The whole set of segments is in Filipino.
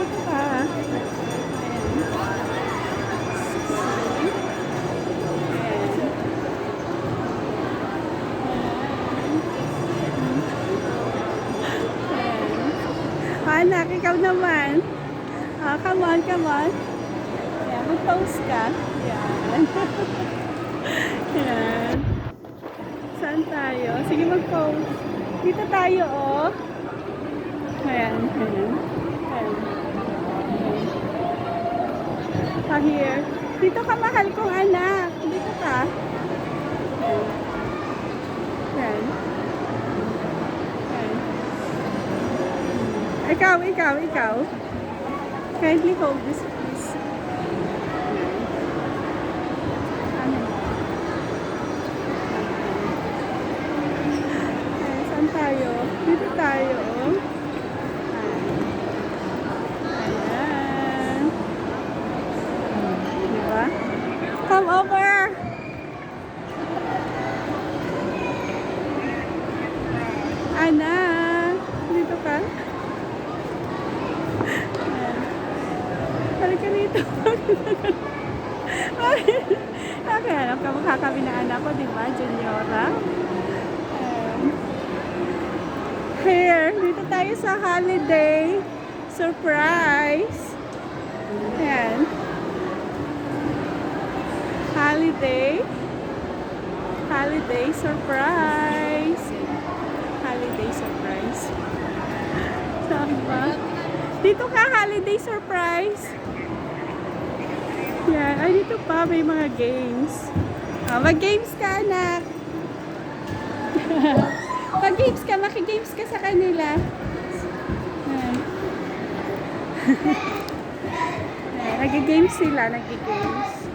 dito ka. Anak, ikaw naman. Come on, come on. Ayan, mag-pose ka. Ayan. Ayan. Saan tayo? Sige, mag-pose. Dito tayo, oh. Ayan, ayan. Ayan. Here. Dito ka, mahal kong anak. Dito ka. Ayan. Ayan. Ayan. Ikaw. Kindly hold this, please. Ano? Ayan, saan tayo? Dito tayo. Ayan. Diba? Come over! Anak! Dito ka? Halika rito. Okay, alam ka mukha kami na anak ko, diba? Juniora. Here, dito tayo sa holiday surprise. Ayan. Holiday surprise. Holiday surprise. Saan ba? Dito ka, holiday surprise. Yan. Ay, dito pa, may mga games. Mag-games ka, anak. Mag-games ka, maki-games ka sa kanila. Yan. Yan. Nag-games sila, nag-games.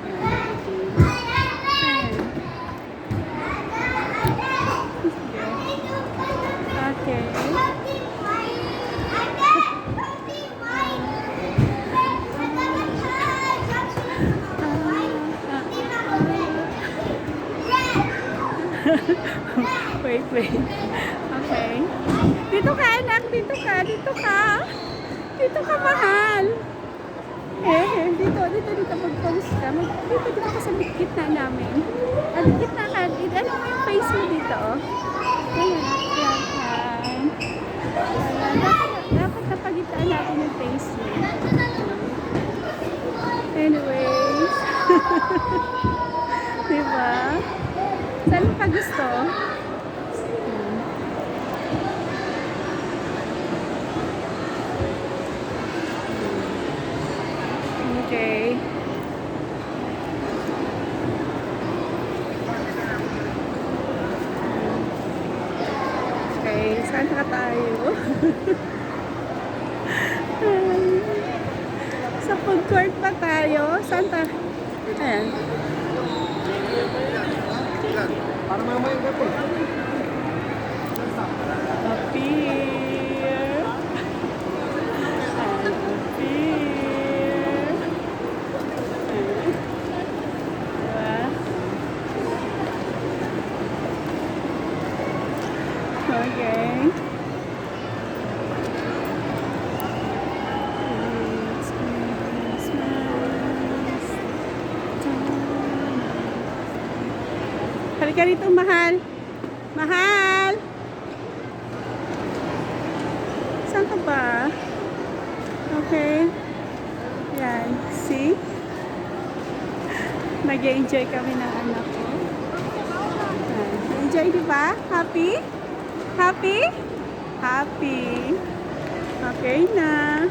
Okay. Wait. Okay. Dito ka, anak. Dito ka, mahal. Dito. Mag-post ka. Dito ka sa gitna namin. At gitna ka. Ano mo yung face mo dito, oh. Ayan. Dapat napagitaan natin yung face mo. Anyways. Diba? Saan ka gusto? Okay. Okay, saan ka tayo? Sa food court pa tayo. Saan ta? Ayan. Para mamaya gabi. Appear. Okay. Halika rito, mahal. Mahal! Saan ka ba? Okay. Yan. See? Nag-enjoy kami ng anak ko. Enjoy, di ba? Happy? Happy? Happy. Okay na.